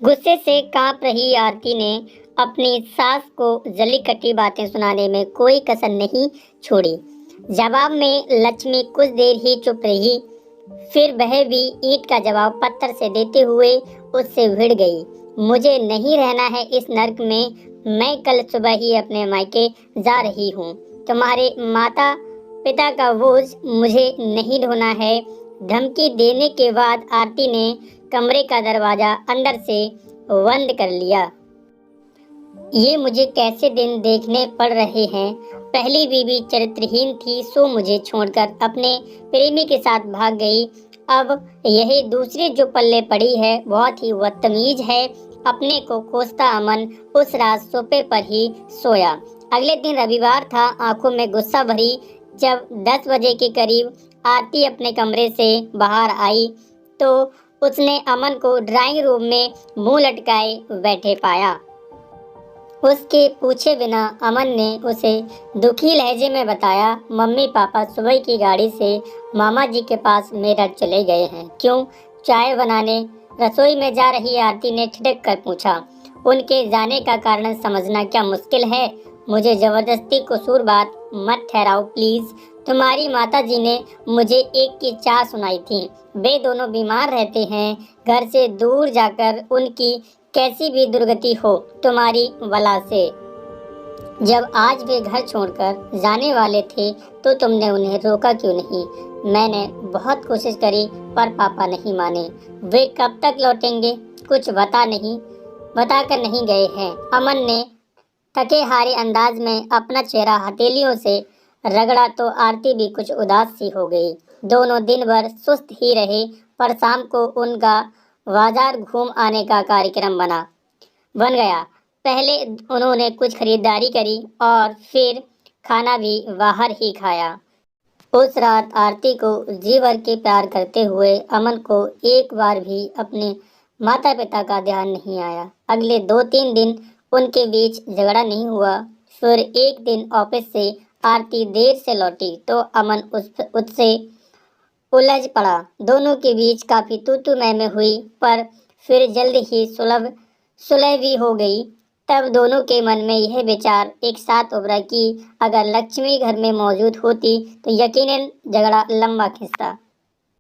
गुस्से से कांप रही आरती ने अपनी सास को जली कटी बातें सुनाने में कोई कसर नहीं छोड़ी। जवाब में लक्ष्मी कुछ देर ही चुप रही, फिर वह भी ईंट का जवाब पत्थर से देते हुए उससे भिड़ गई। मुझे नहीं रहना है इस नर्क में। मैं कल सुबह ही अपने मायके जा रही हूँ। तुम्हारे माता पिता का बोझ मुझे नहीं ढोना है। धमकी देने के बाद आरती ने कमरे का दरवाजा अंदर से बंद कर लिया। ये मुझे कैसे दिन देखने पड़ रहे हैं। पहली बीवी चरित्रहीन थी, सो मुझे छोड़कर अपने प्रेमी के साथ भाग गई। अब यही दूसरी जो पल्ले पड़ी है बहुत ही बदतमीज है। अपने को कोसता अमन उस रात सोफे पर ही सोया। अगले दिन रविवार था। आंखों में गुस्सा भरी जब 10 बजे के करीब आरती अपने कमरे से बाहर आई तो उसने अमन को ड्राइंग रूम में मुंह लटकाए बैठे पाया। उसके पूछे बिना अमन ने उसे दुखी लहजे में बताया, मम्मी पापा सुबह की गाड़ी से मामा जी के पास मेरठ चले गए हैं। क्यों? चाय बनाने। रसोई में जा रही आरती ने ठिठक कर पूछा। उनके जाने का कारण समझना क्या मुश्किल है? मुझे जबरदस्ती कसूर बात मत ठहराओ प्लीज। तुम्हारी माता जी ने मुझे एक की चाह सुनाई थी। वे दोनों बीमार रहते हैं। घर से दूर जाकर उनकी कैसी भी दुर्गति हो तुम्हारी वला से। जब आज वे घर छोड़कर जाने वाले थे तो तुमने उन्हें रोका क्यों नहीं? मैंने बहुत कोशिश करी पर पापा नहीं माने। वे कब तक लौटेंगे? कुछ बता कर नहीं गए हैं। अमन ने थके हारे अंदाज में अपना चेहरा हथेलियों से रगड़ा तो आरती भी कुछ उदास सी हो गई। दोनों दिन भर सुस्त ही रहे पर शाम को उनका बाजार घूम आने का कार्यक्रम बन गया। पहले उन्होंने कुछ खरीदारी करी और फिर खाना भी बाहर ही खाया। उस रात आरती को जी भर के प्यार करते हुए अमन को एक बार भी अपने माता पिता का ध्यान नहीं आया। अगले 2-3 दिन उनके बीच झगड़ा नहीं हुआ। फिर एक दिन ऑफिस से आरती देर से लौटी तो अमन उससे उलझ पड़ा। दोनों के बीच काफी तू मैं हुई पर फिर जल्द ही सुलह भी हो गई। तब दोनों के मन में यह विचार एक साथ उभरा कि अगर लक्ष्मी घर में मौजूद होती तो यकीनन झगड़ा लंबा खिंचता।